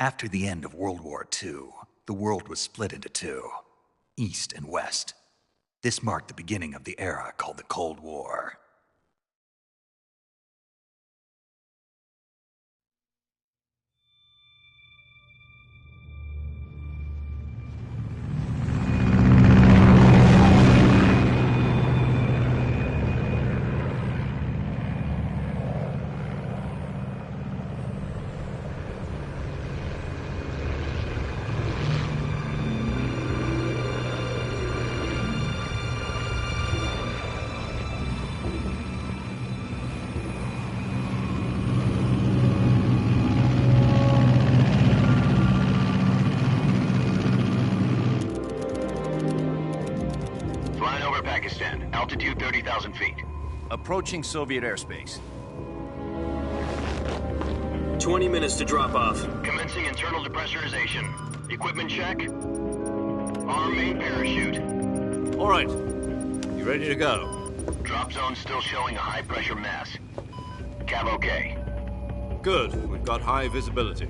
After the end of World War II, the world was split into two, East and West. This marked the beginning of the era called the Cold War. Altitude 30,000 feet. Approaching Soviet airspace. 20 minutes to drop off. Commencing internal depressurization. Equipment check. Arm main parachute. All right. You ready to go? Drop zone still showing a high pressure mass. Cav okay. Good. We've got high visibility.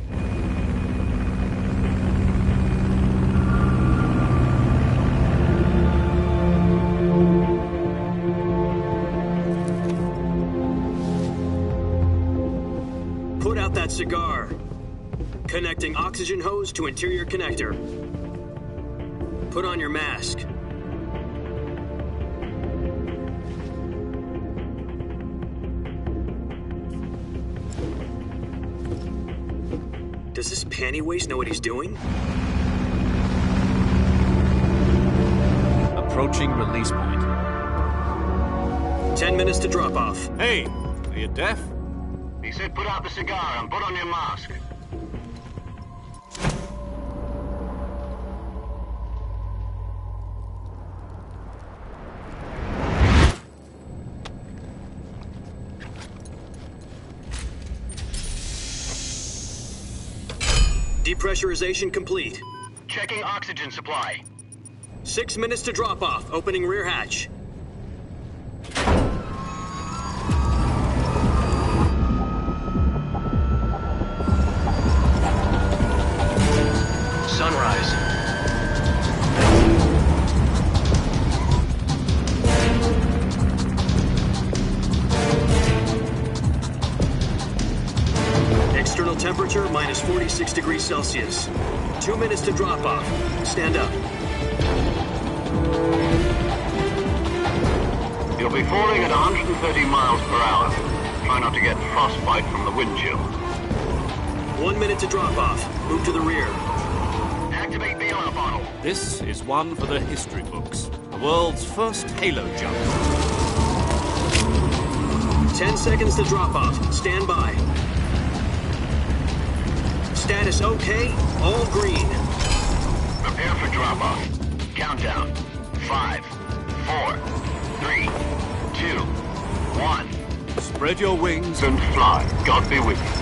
Put out that cigar. Connecting oxygen hose to interior connector. Put on your mask. Does this panty waste know what he's doing? Approaching release point. 10 minutes to drop off. Hey, are you deaf? He said put out the cigar and put on your mask. Depressurization complete. Checking oxygen supply. 6 minutes to drop off. Opening rear hatch. Sunrise. External temperature minus 46 degrees Celsius. 2 minutes to drop off. Stand up. You'll be falling at 130 miles per hour. Try not to get frostbite from the wind chill. 1 minute to drop off. Move to the rear. Activate the honor bottle. This is one for the history books. The world's first halo jump. 10 seconds to drop off. Stand by. Status okay. All green. Prepare for drop-off. Countdown. 5, 4, 3, 2, 1. Spread your wings And fly. God be with you.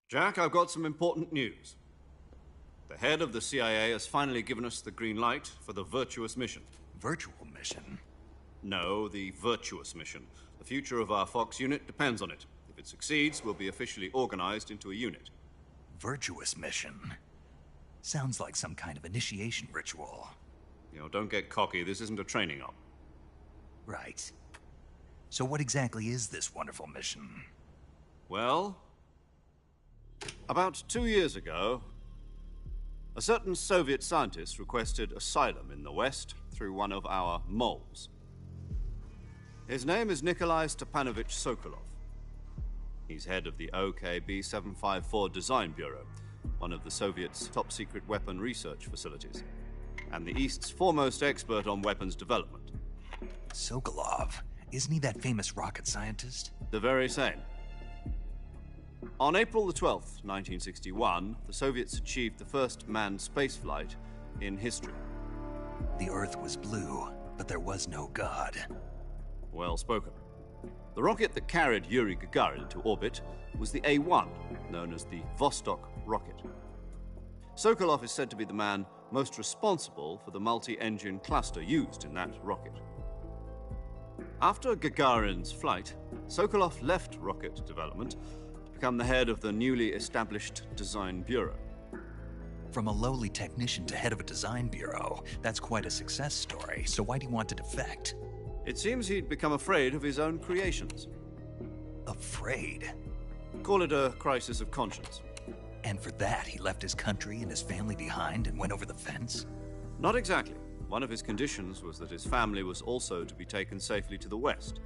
Jack, I've got some important news. The head of the CIA has finally given us the green light for the virtuous mission. Virtual mission? No, the virtuous mission. The future of our Fox unit depends on it. If it succeeds, we'll be officially organized into a unit. Virtuous mission? Sounds like some kind of initiation ritual. You know, don't get cocky. This isn't a training op. Right. So what exactly is this wonderful mission? Well, about 2 years ago, a certain Soviet scientist requested asylum in the West through one of our moles. His name is Nikolai Stepanovich Sokolov. He's head of the OKB 754 Design Bureau, one of the Soviets' top-secret weapon research facilities, and the East's foremost expert on weapons development. Sokolov? Isn't he that famous rocket scientist? The very same. On April the 12th, 1961, the Soviets achieved the first manned spaceflight in history. The Earth was blue, but there was no God. Well spoken. The rocket that carried Yuri Gagarin into orbit was the A-1, known as the Vostok rocket. Sokolov is said to be the man most responsible for the multi-engine cluster used in that rocket. After Gagarin's flight, Sokolov left rocket development to become the head of the newly established Design Bureau. From a lowly technician to head of a design bureau, that's quite a success story, so why'd he want to defect? It seems he'd become afraid of his own creations. Afraid? Call it a crisis of conscience. And for that, he left his country and his family behind and went over the fence? Not exactly. One of his conditions was that his family was also to be taken safely to the west.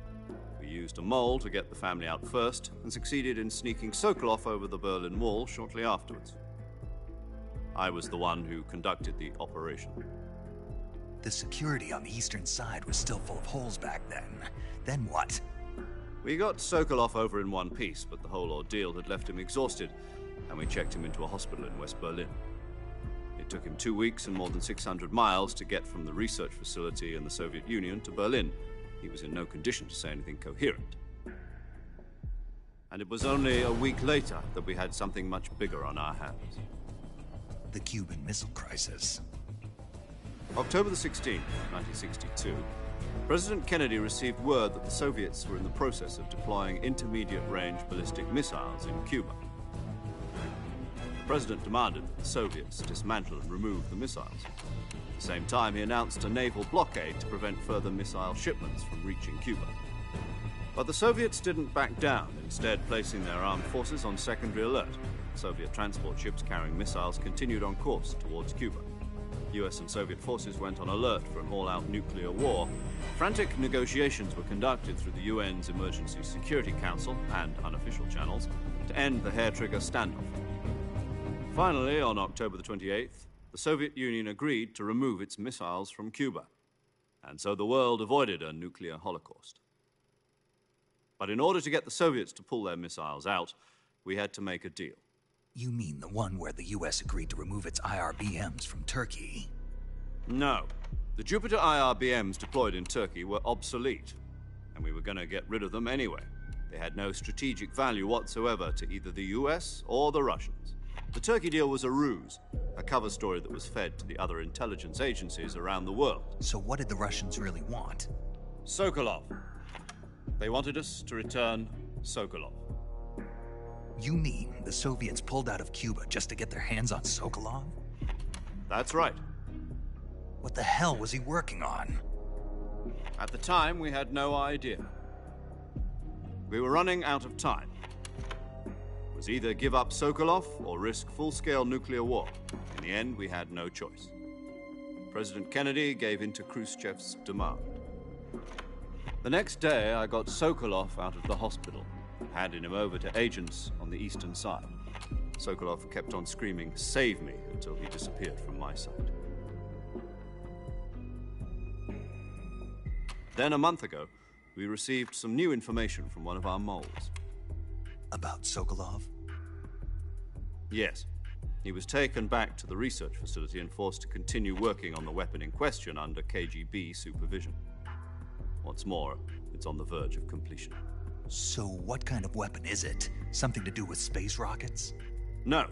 We used a mole to get the family out first and succeeded in sneaking Sokolov over the Berlin Wall shortly afterwards. I was the one who conducted the operation. The security on the eastern side was still full of holes back then. Then what? We got Sokolov over in one piece, but the whole ordeal had left him exhausted, and we checked him into a hospital in West Berlin. It took him 2 weeks and more than 600 miles to get from the research facility in the Soviet Union to Berlin. He was in no condition to say anything coherent. And it was only a week later that we had something much bigger on our hands. The Cuban Missile Crisis. October the 16th, 1962, President Kennedy received word that the Soviets were in the process of deploying intermediate-range ballistic missiles in Cuba. The President demanded that the Soviets dismantle and remove the missiles. At the same time, he announced a naval blockade to prevent further missile shipments from reaching Cuba. But the Soviets didn't back down, instead placing their armed forces on secondary alert. Soviet transport ships carrying missiles continued on course towards Cuba. US and Soviet forces went on alert for an all-out nuclear war. Frantic negotiations were conducted through the UN's Emergency Security Council and unofficial channels to end the hair-trigger standoff. Finally, on October the 28th, the Soviet Union agreed to remove its missiles from Cuba, and so the world avoided a nuclear holocaust. But in order to get the Soviets to pull their missiles out, we had to make a deal. You mean the one where the US agreed to remove its IRBMs from Turkey? No. The Jupiter IRBMs deployed in Turkey were obsolete, and we were going to get rid of them anyway. They had no strategic value whatsoever to either the US or the Russians. The Turkey deal was a ruse, a cover story that was fed to the other intelligence agencies around the world. So what did the Russians really want? Sokolov. They wanted us to return Sokolov. You mean the Soviets pulled out of Cuba just to get their hands on Sokolov? That's right. What the hell was he working on? At the time, we had no idea. We were running out of time. It was either give up Sokolov or risk full-scale nuclear war. In the end, we had no choice. President Kennedy gave in to Khrushchev's demand. The next day, I got Sokolov out of the hospital, handing him over to agents on the eastern side. Sokolov kept on screaming, "Save me," until he disappeared from my sight. Then a month ago, we received some new information from one of our moles. About Sokolov? Yes. He was taken back to the research facility and forced to continue working on the weapon in question under KGB supervision. What's more, it's on the verge of completion. So what kind of weapon is it? Something to do with space rockets? No,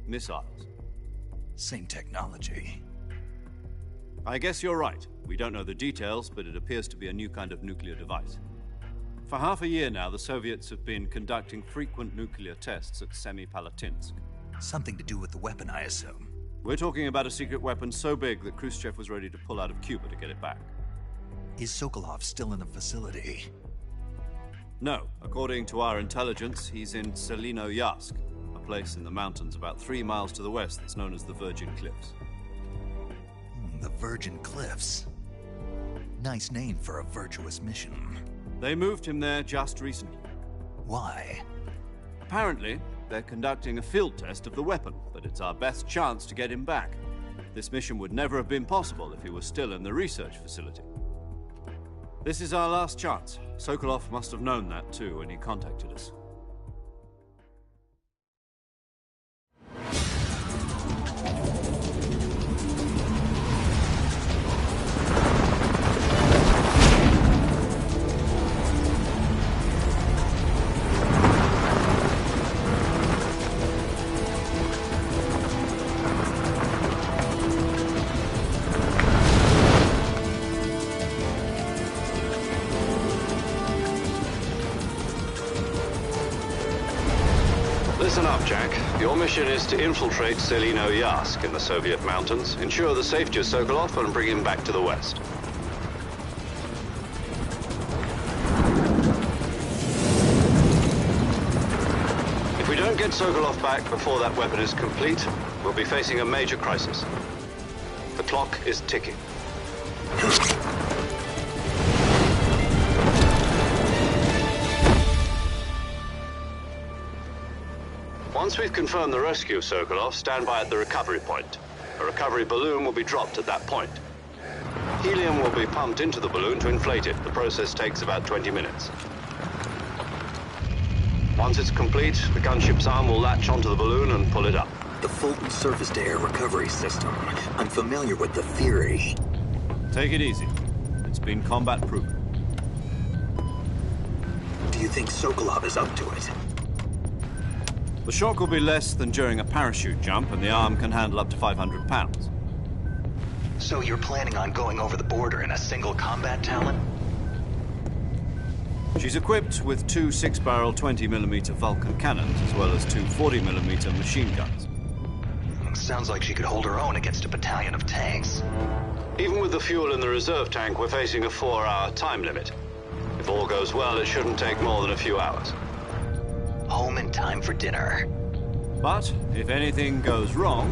missiles. Same technology. I guess you're right. We don't know the details, but it appears to be a new kind of nuclear device. For half a year now, the Soviets have been conducting frequent nuclear tests at Semipalatinsk. Something to do with the weapon, I assume. We're talking about a secret weapon so big that Khrushchev was ready to pull out of Cuba to get it back. Is Sokolov still in the facility? No. According to our intelligence, he's in Selinoyarsk, a place in the mountains about 3 miles to the west that's known as the Virgin Cliffs. The Virgin Cliffs. Nice name for a virtuous mission. They moved him there just recently. Why? Apparently, they're conducting a field test of the weapon, but it's our best chance to get him back. This mission would never have been possible if he was still in the research facility. This is our last chance. Sokolov must have known that too when he contacted us. Listen up, Jack. Your mission is to infiltrate Selino Yask in the Soviet mountains, ensure the safety of Sokolov, and bring him back to the West. If we don't get Sokolov back before that weapon is complete, we'll be facing a major crisis. The clock is ticking. Once we've confirmed the rescue of Sokolov, stand by at the recovery point. A recovery balloon will be dropped at that point. Helium will be pumped into the balloon to inflate it. The process takes about 20 minutes. Once it's complete, the gunship's arm will latch onto the balloon and pull it up. The Fulton surface-to-air recovery system. I'm familiar with the theory. Take it easy. It's been combat-proven. Do you think Sokolov is up to it? The shock will be less than during a parachute jump, and the arm can handle up to 500 pounds. So you're planning on going over the border in a single combat Talon? She's equipped with two 6-barrel 20mm Vulcan cannons, as well as two 40mm machine guns. Sounds like she could hold her own against a battalion of tanks. Even with the fuel in the reserve tank, we're facing a 4-hour time limit. If all goes well, it shouldn't take more than a few hours. Home in time for dinner. But if anything goes wrong,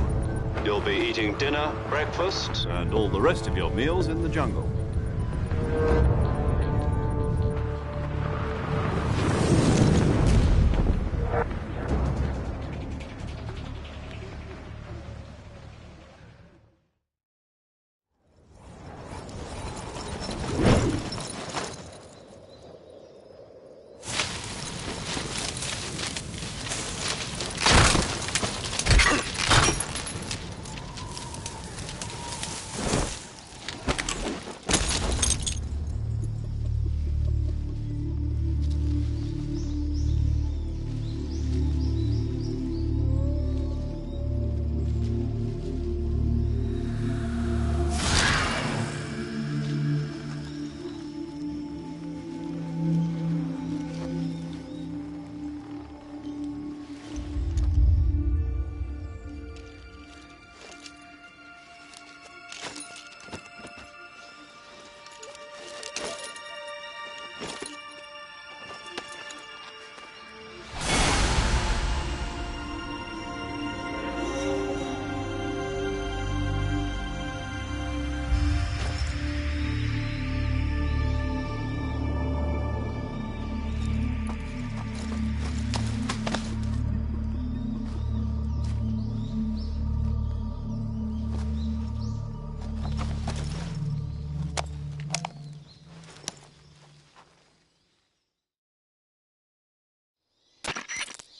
you'll be eating dinner, breakfast, and all the rest of your meals in the jungle.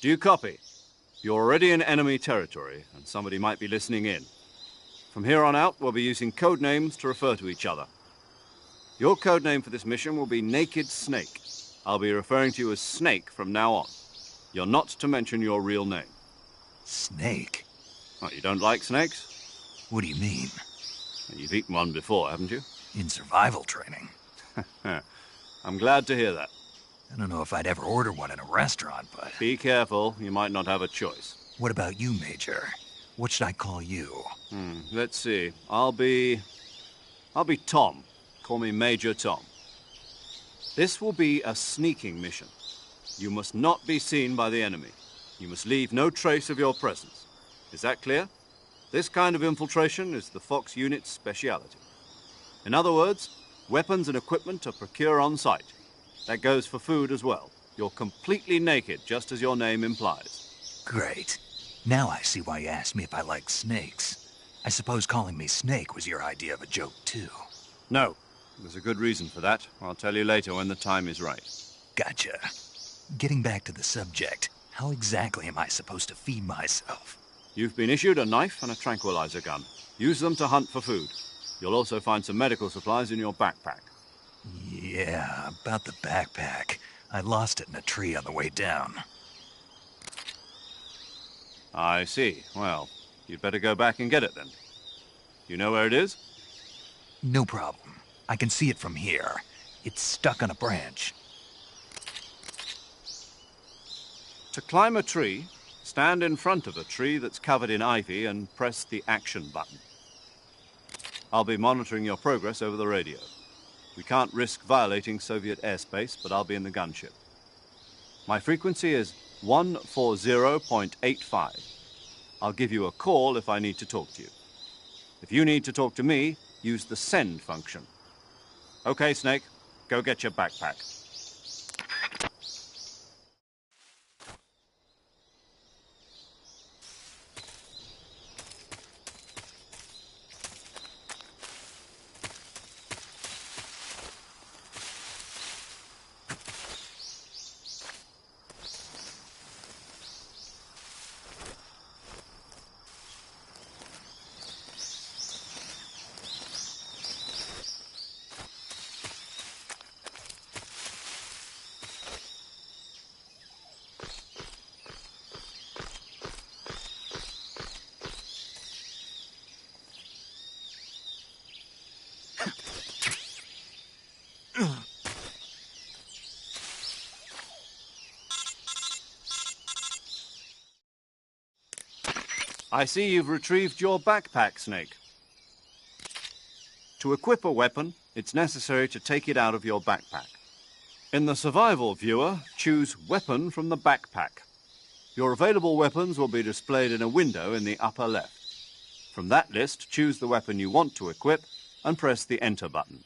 Do you copy? You're already in enemy territory, and somebody might be listening in. From here on out, we'll be using code names to refer to each other. Your code name for this mission will be Naked Snake. I'll be referring to you as Snake from now on. You're not to mention your real name. Snake? Oh, you don't like snakes? What do you mean? You've eaten one before, haven't you? In survival training. I'm glad to hear that. I don't know if I'd ever order one in a restaurant, but... Be careful, you might not have a choice. What about you, Major? What should I call you? Let's see. I'll be Tom. Call me Major Tom. This will be a sneaking mission. You must not be seen by the enemy. You must leave no trace of your presence. Is that clear? This kind of infiltration is the Fox unit's speciality. In other words, weapons and equipment are procured on site. That goes for food as well. You're completely naked, just as your name implies. Great. Now I see why you asked me if I like snakes. I suppose calling me Snake was your idea of a joke, too. No. There's a good reason for that. I'll tell you later when the time is right. Gotcha. Getting back to the subject, how exactly am I supposed to feed myself? You've been issued a knife and a tranquilizer gun. Use them to hunt for food. You'll also find some medical supplies in your backpack. Yeah, about the backpack. I lost it in a tree on the way down. I see. Well, you'd better go back and get it then. You know where it is? No problem. I can see it from here. It's stuck on a branch. To climb a tree, Stand in front of a tree that's covered in ivy and press the action button. I'll be monitoring your progress over the radio. We can't risk violating Soviet airspace, but I'll be in the gunship. My frequency is 140.85. I'll give you a call if I need to talk to you. If you need to talk to me, use the send function. Okay, Snake, go get your backpack. I see you've retrieved your backpack, Snake. To equip a weapon, it's necessary to take it out of your backpack. In the survival viewer, choose Weapon from the backpack. Your available weapons will be displayed in a window in the upper left. From that list, choose the weapon you want to equip and press the Enter button.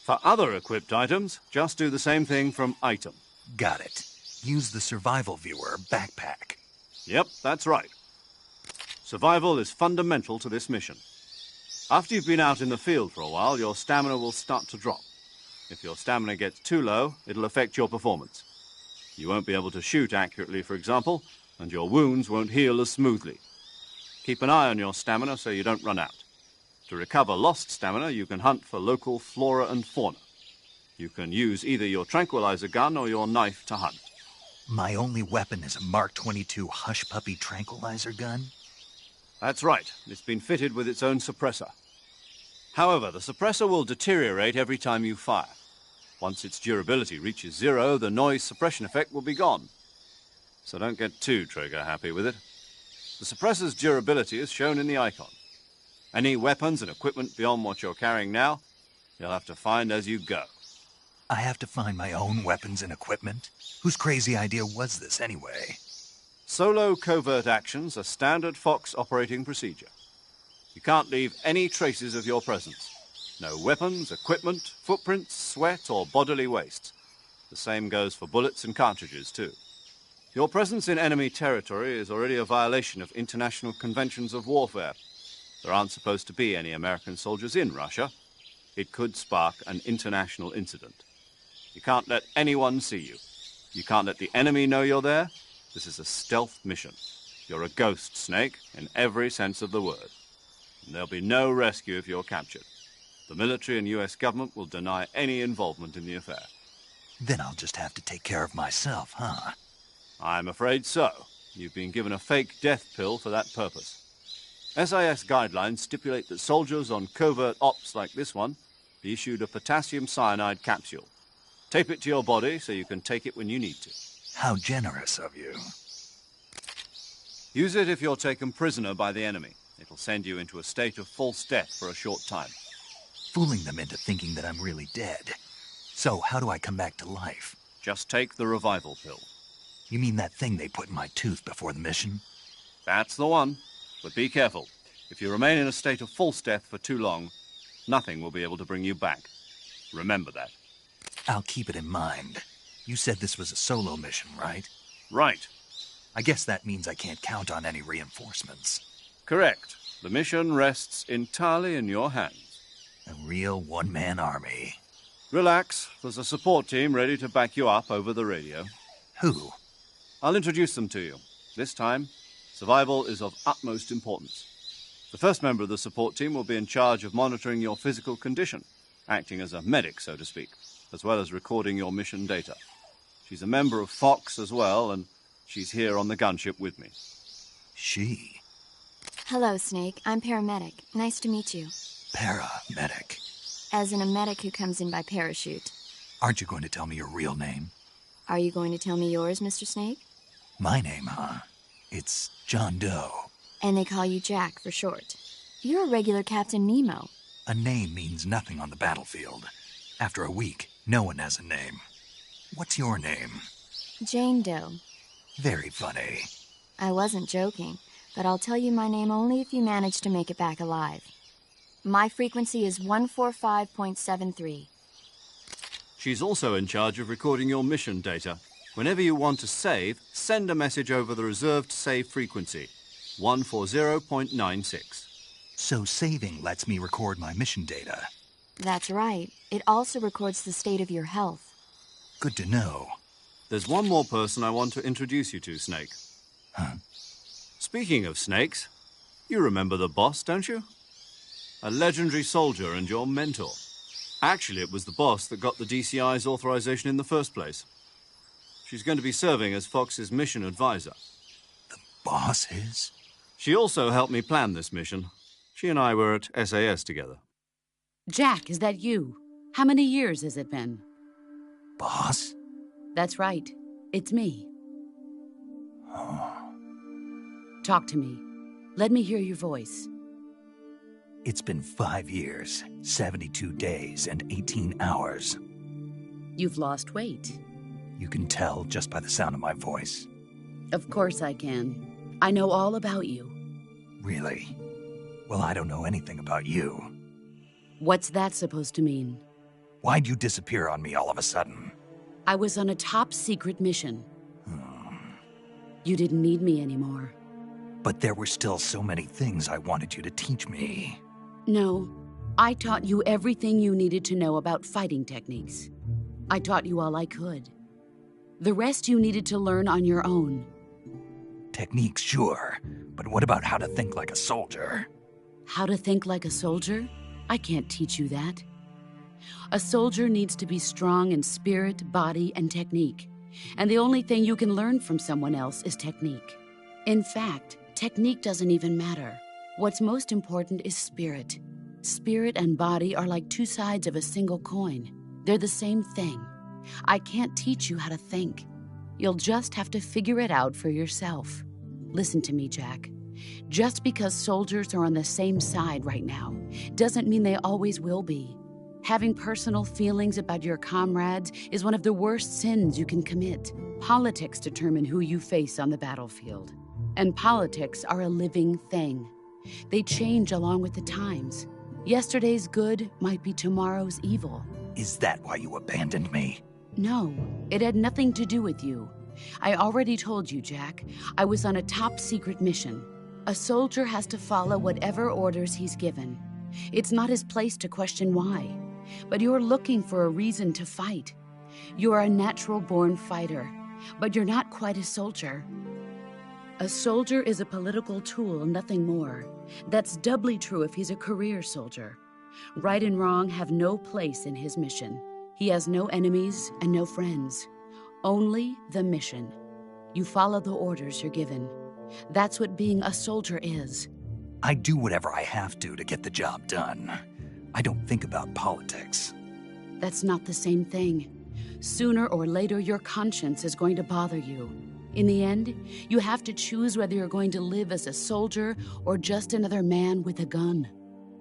For other equipped items, just do the same thing from Item. Got it. Use the survival viewer backpack. Yep, that's right. Survival is fundamental to this mission. After you've been out in the field for a while, your stamina will start to drop. If your stamina gets too low, it'll affect your performance. You won't be able to shoot accurately, for example, and your wounds won't heal as smoothly. Keep an eye on your stamina so you don't run out. To recover lost stamina, you can hunt for local flora and fauna. You can use either your tranquilizer gun or your knife to hunt. My only weapon is a Mark 22 Hush Puppy tranquilizer gun? That's right. It's been fitted with its own suppressor. However, the suppressor will deteriorate every time you fire. Once its durability reaches 0, the noise suppression effect will be gone. So don't get too trigger-happy with it. The suppressor's durability is shown in the icon. Any weapons and equipment beyond what you're carrying now, you'll have to find as you go. I have to find my own weapons and equipment? Whose crazy idea was this anyway? Solo covert actions are standard Fox operating procedure. You can't leave any traces of your presence. No weapons, equipment, footprints, sweat, or bodily waste. The same goes for bullets and cartridges, too. Your presence in enemy territory is already a violation of international conventions of warfare. There aren't supposed to be any American soldiers in Russia. It could spark an international incident. You can't let anyone see you. You can't let the enemy know you're there. This is a stealth mission. You're a ghost, Snake, in every sense of the word. And there'll be no rescue if you're captured. The military and US government will deny any involvement in the affair. Then I'll just have to take care of myself, huh? I'm afraid so. You've been given a fake death pill for that purpose. SIS guidelines stipulate that soldiers on covert ops like this one be issued a potassium cyanide capsule. Tape it to your body so you can take it when you need to. How generous of you. Use it if you're taken prisoner by the enemy. It'll send you into a state of false death for a short time. Fooling them into thinking that I'm really dead. So, how do I come back to life? Just take the revival pill. You mean that thing they put in my tooth before the mission? That's the one. But be careful. If you remain in a state of false death for too long, nothing will be able to bring you back. Remember that. I'll keep it in mind. You said this was a solo mission, right? Right. I guess that means I can't count on any reinforcements. Correct. The mission rests entirely in your hands. A real one-man army. Relax. There's a support team ready to back you up over the radio. Who? I'll introduce them to you. This time, survival is of utmost importance. The first member of the support team will be in charge of monitoring your physical condition, acting as a medic, so to speak, as well as recording your mission data. She's a member of Fox as well, and she's here on the gunship with me. She? Hello, Snake. I'm paramedic. Nice to meet you. Paramedic. As in a medic who comes in by parachute. Aren't you going to tell me your real name? Are you going to tell me yours, Mr. Snake? My name, huh? It's John Doe. And they call you Jack for short. You're a regular Captain Nemo. A name means nothing on the battlefield. After a week, no one has a name. What's your name? Jane Doe. Very funny. I wasn't joking, but I'll tell you my name only if you manage to make it back alive. My frequency is 145.73. She's also in charge of recording your mission data. Whenever you want to save, send a message over the reserved save frequency, 140.96. So saving lets me record my mission data. That's right. It also records the state of your health. Good to know. There's one more person I want to introduce you to, Snake. Huh? Speaking of snakes, you remember the boss, don't you? A legendary soldier and your mentor. Actually, it was the boss that got the DCI's authorization in the first place. She's going to be serving as Fox's mission advisor. The boss is? She also helped me plan this mission. She and I were at SAS together. Jack, is that you? How many years has it been? Boss? That's right. It's me. Oh. Talk to me. Let me hear your voice. It's been 5 years, 72 days, and 18 hours. You've lost weight. You can tell just by the sound of my voice. Of course I can. I know all about you. Really? Well, I don't know anything about you. What's that supposed to mean? Why'd you disappear on me all of a sudden? I was on a top-secret mission. You didn't need me anymore. But there were still so many things I wanted you to teach me. No, I taught you everything you needed to know about fighting techniques. I taught you all I could. The rest you needed to learn on your own. Techniques, sure. But what about how to think like a soldier? How to think like a soldier? I can't teach you that. A soldier needs to be strong in spirit, body, and technique. And the only thing you can learn from someone else is technique. In fact, technique doesn't even matter. What's most important is spirit. Spirit and body are like two sides of a single coin. They're the same thing. I can't teach you how to think. You'll just have to figure it out for yourself. Listen to me, Jack. Just because soldiers are on the same side right now doesn't mean they always will be. Having personal feelings about your comrades is one of the worst sins you can commit. Politics determine who you face on the battlefield. And politics are a living thing. They change along with the times. Yesterday's good might be tomorrow's evil. Is that why you abandoned me? No, it had nothing to do with you. I already told you, Jack. I was on a top-secret mission. A soldier has to follow whatever orders he's given. It's not his place to question why. But you're looking for a reason to fight. You're a natural-born fighter, but you're not quite a soldier. A soldier is a political tool, nothing more. That's doubly true if he's a career soldier. Right and wrong have no place in his mission. He has no enemies and no friends. Only the mission. You follow the orders you're given. That's what being a soldier is. I do whatever I have to get the job done. I don't think about politics. That's not the same thing. Sooner or later, your conscience is going to bother you. In the end, you have to choose whether you're going to live as a soldier or just another man with a gun.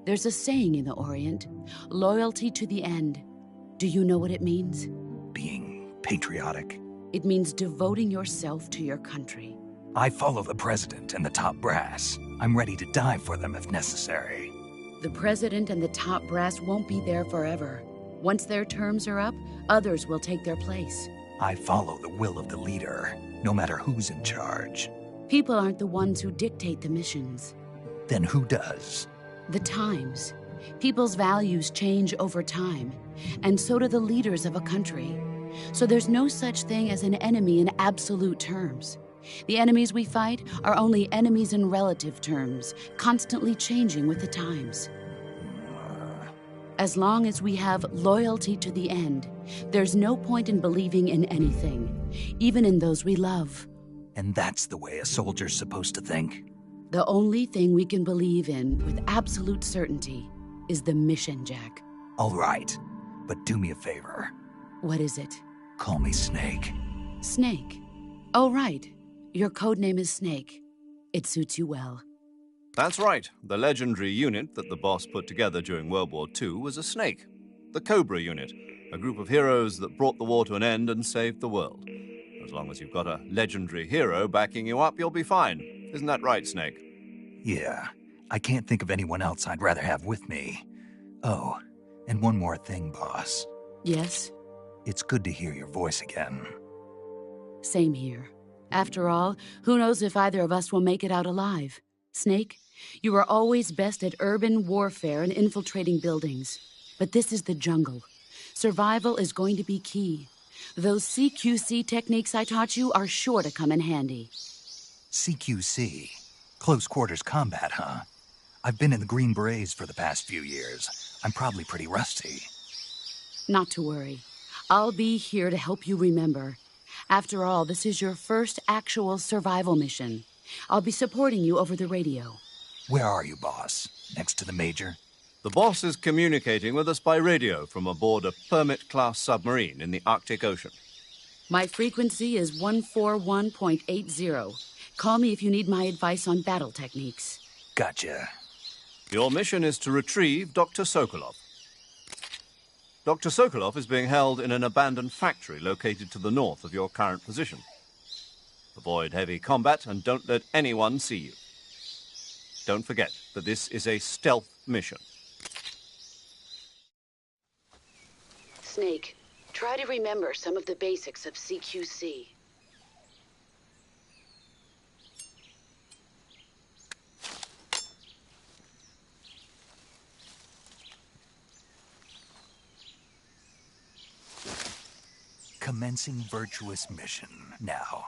There's a saying in the Orient, loyalty to the end. Do you know what it means? Being patriotic. It means devoting yourself to your country. I follow the president and the top brass. I'm ready to die for them if necessary. The president and the top brass won't be there forever. Once their terms are up, others will take their place. I follow the will of the leader, no matter who's in charge. People aren't the ones who dictate the missions. Then who does? The times. People's values change over time, and so do the leaders of a country. So there's no such thing as an enemy in absolute terms. The enemies we fight are only enemies in relative terms, constantly changing with the times. As long as we have loyalty to the end, there's no point in believing in anything, even in those we love. And that's the way a soldier's supposed to think? The only thing we can believe in with absolute certainty is the mission, Jack. All right, but do me a favor. What is it? Call me Snake. Snake. Oh, right. Your code name is Snake. It suits you well. That's right. The legendary unit that the boss put together during World War II was a snake. The Cobra unit, a group of heroes that brought the war to an end and saved the world. As long as you've got a legendary hero backing you up, you'll be fine. Isn't that right, Snake? Yeah, I can't think of anyone else I'd rather have with me. Oh, and one more thing, boss. Yes? It's good to hear your voice again. Same here. After all, who knows if either of us will make it out alive? Snake, you are always best at urban warfare and infiltrating buildings. But this is the jungle. Survival is going to be key. Those CQC techniques I taught you are sure to come in handy. CQC? Close quarters combat, huh? I've been in the Green Berets for the past few years. I'm probably pretty rusty. Not to worry. I'll be here to help you remember. After all, this is your first actual survival mission. I'll be supporting you over the radio. Where are you, boss? Next to the Major? The boss is communicating with us by radio from aboard a Permit-class submarine in the Arctic Ocean. My frequency is 141.80. Call me if you need my advice on battle techniques. Gotcha. Your mission is to retrieve Dr. Sokolov. Dr. Sokolov is being held in an abandoned factory located to the north of your current position. Avoid heavy combat and don't let anyone see you. Don't forget that this is a stealth mission. Snake, try to remember some of the basics of CQC. Commencing virtuous mission now.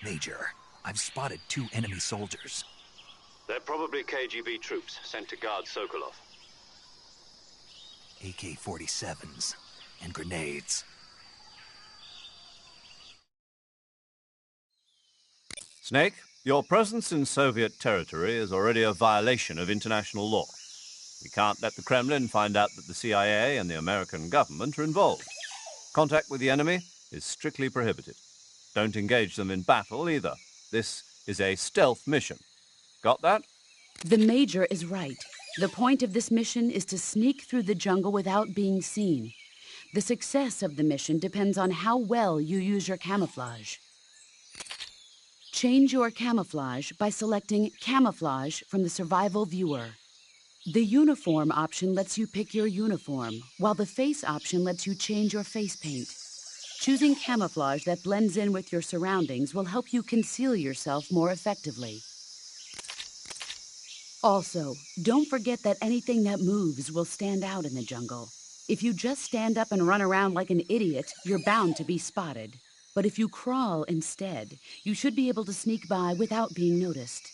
Major, I've spotted 2 enemy soldiers. They're probably KGB troops sent to guard Sokolov. AK-47s and grenades. Snake, Your presence in Soviet territory is already a violation of international law. We can't let the Kremlin find out that the CIA and the American government are involved. Contact with the enemy is strictly prohibited. Don't engage them in battle either. This is a stealth mission. Got that? The Major is right. The point of this mission is to sneak through the jungle without being seen. The success of the mission depends on how well you use your camouflage. Change your camouflage by selecting Camouflage from the Survival Viewer. The Uniform option lets you pick your uniform, while the Face option lets you change your face paint. Choosing camouflage that blends in with your surroundings will help you conceal yourself more effectively. Also, don't forget that anything that moves will stand out in the jungle. If you just stand up and run around like an idiot, you're bound to be spotted. But if you crawl instead, you should be able to sneak by without being noticed.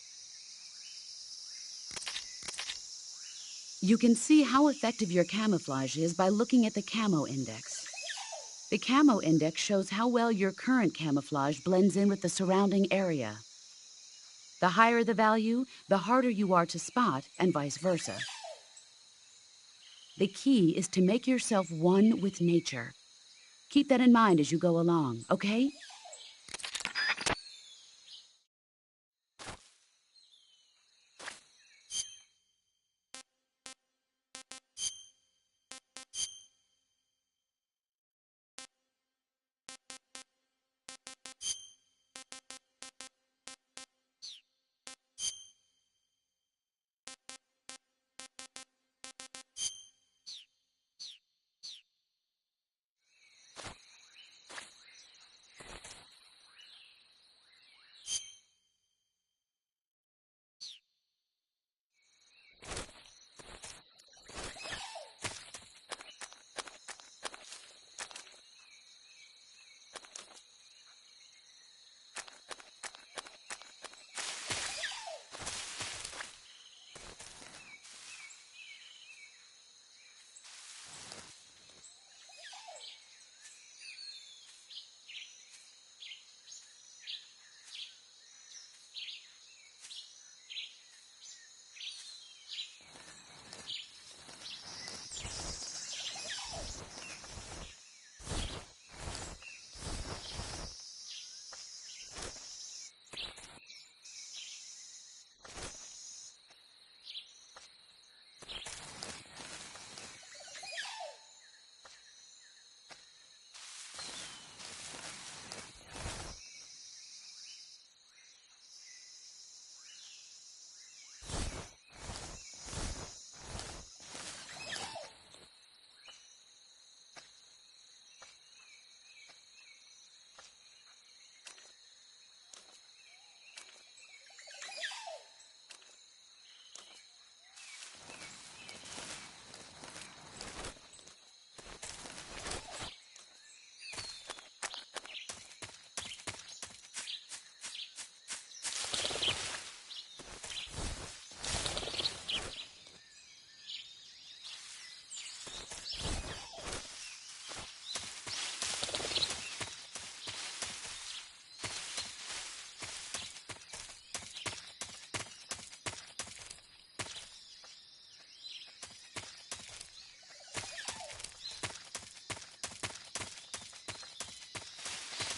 You can see how effective your camouflage is by looking at the Camo Index. The Camo Index shows how well your current camouflage blends in with the surrounding area. The higher the value, the harder you are to spot, and vice versa. The key is to make yourself one with nature. Keep that in mind as you go along, okay?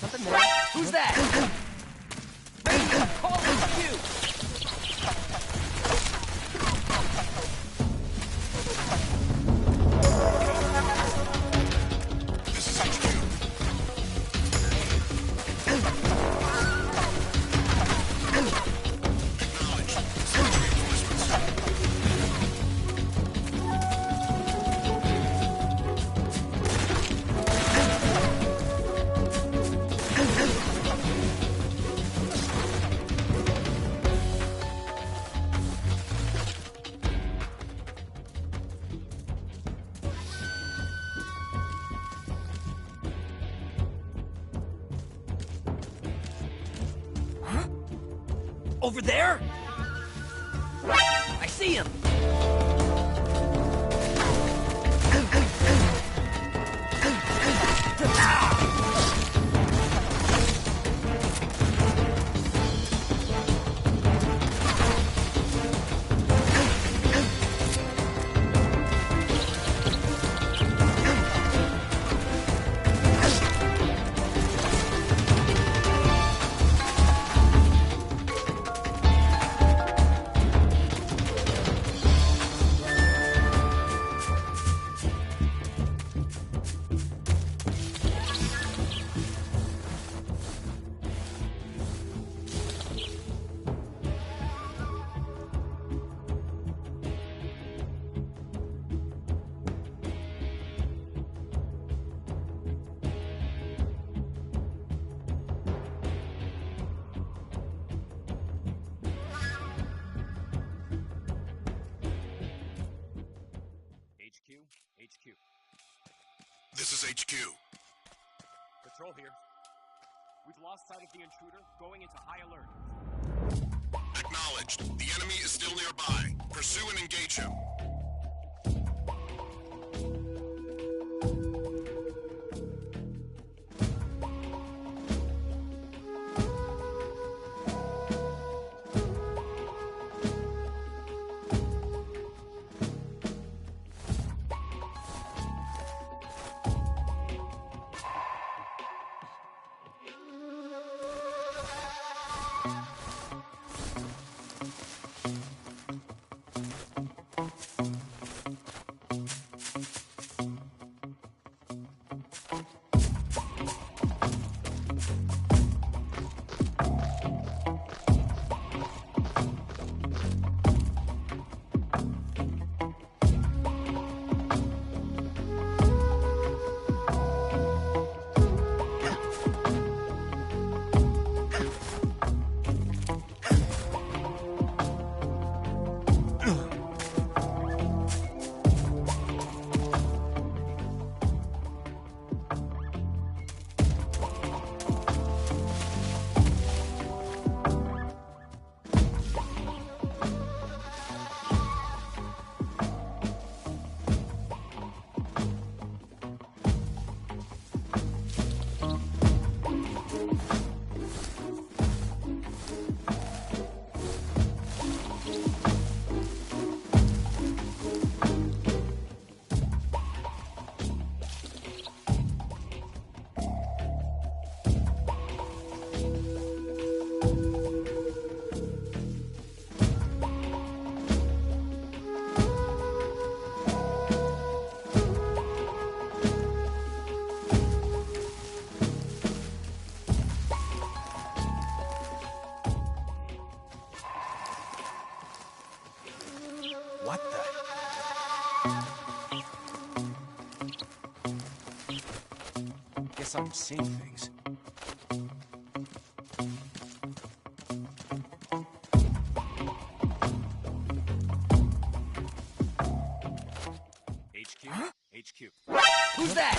Something more? Who's that? Radio, call HQ! This is HQ. Acknowledge. Send reinforcements. Over there? I see him! This is HQ. Patrol here. We've lost sight of the intruder, going into high alert. Acknowledged. The enemy is still nearby. Pursue and engage him. What the? Guess I'm seeing things. HQ? HQ. Who's that?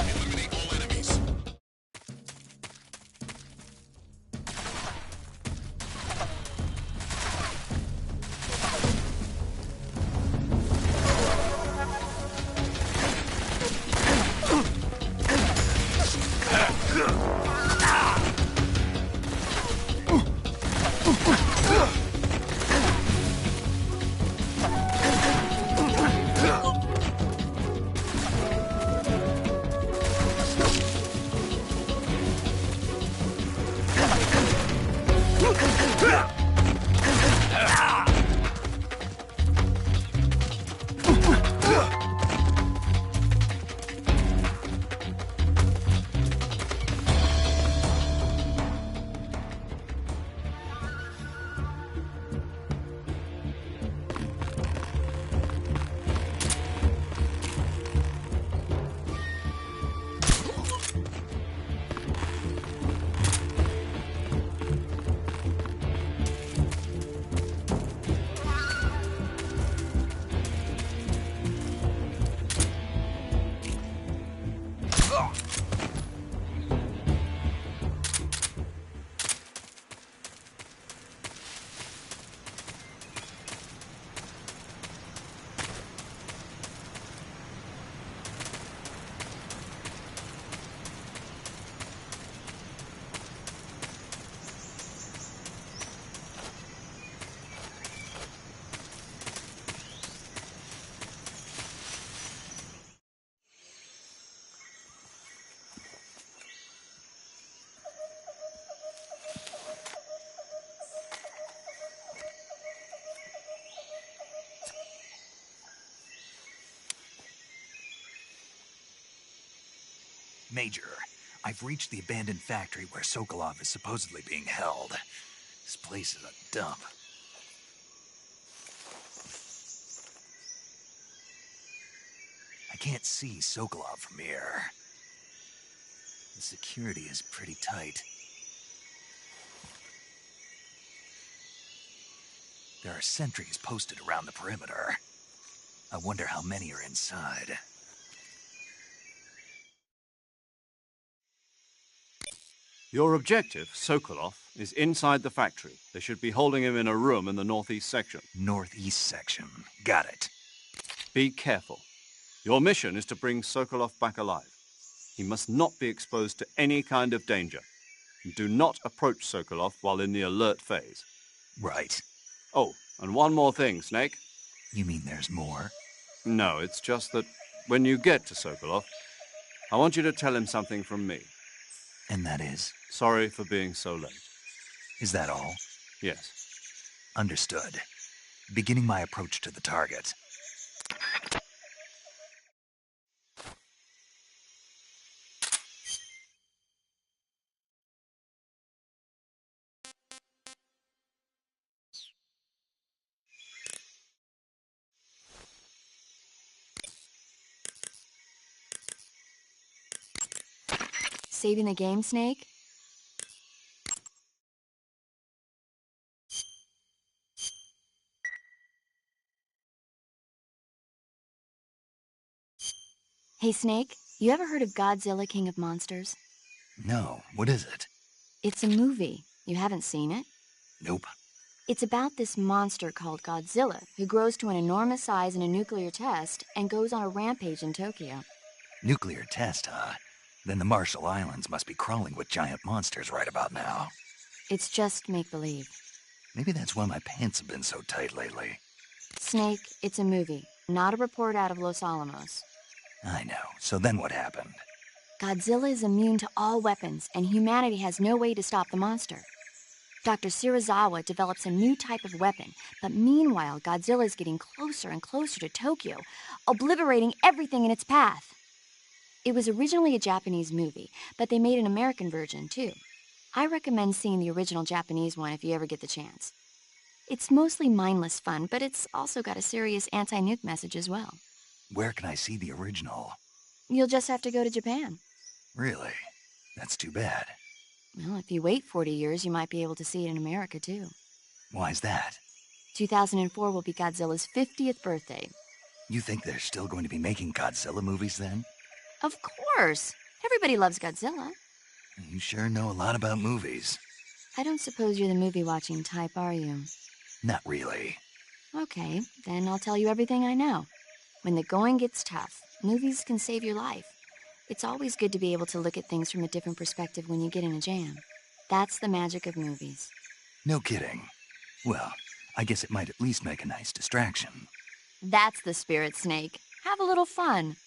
Eliminate all enemies. Major, I've reached the abandoned factory where Sokolov is supposedly being held. This place is a dump. I can't see Sokolov from here. The security is pretty tight. There are sentries posted around the perimeter. I wonder how many are inside. Your objective, Sokolov, is inside the factory. They should be holding him in a room in the northeast section. Northeast section. Got it. Be careful. Your mission is to bring Sokolov back alive. He must not be exposed to any kind of danger. Do not approach Sokolov while in the alert phase. Right. Oh, and one more thing, Snake. You mean there's more? No, it's just that when you get to Sokolov, I want you to tell him something from me. And that is? Sorry for being so late. Is that all? Yes. Understood. Beginning my approach to the target. Saving the game, Snake? Hey, Snake, you ever heard of Godzilla, King of Monsters? No, what is it? It's a movie. You haven't seen it? Nope. It's about this monster called Godzilla, who grows to an enormous size in a nuclear test and goes on a rampage in Tokyo. Nuclear test, huh? Then the Marshall Islands must be crawling with giant monsters right about now. It's just make-believe. Maybe that's why my pants have been so tight lately. Snake, it's a movie, not a report out of Los Alamos. I know. So then what happened? Godzilla is immune to all weapons, and humanity has no way to stop the monster. Dr. Shirazawa develops a new type of weapon, but meanwhile, Godzilla is getting closer and closer to Tokyo, obliterating everything in its path. It was originally a Japanese movie, but they made an American version, too. I recommend seeing the original Japanese one if you ever get the chance. It's mostly mindless fun, but it's also got a serious anti-nuke message as well. Where can I see the original? You'll just have to go to Japan. Really? That's too bad. Well, if you wait 40 years, you might be able to see it in America, too. Why's that? 2004 will be Godzilla's 50th birthday. You think they're still going to be making Godzilla movies then? Of course! Everybody loves Godzilla. You sure know a lot about movies. I don't suppose you're the movie-watching type, are you? Not really. Okay, then I'll tell you everything I know. When the going gets tough, movies can save your life. It's always good to be able to look at things from a different perspective when you get in a jam. That's the magic of movies. No kidding. Well, I guess it might at least make a nice distraction. That's the spirit, Snake. Have a little fun.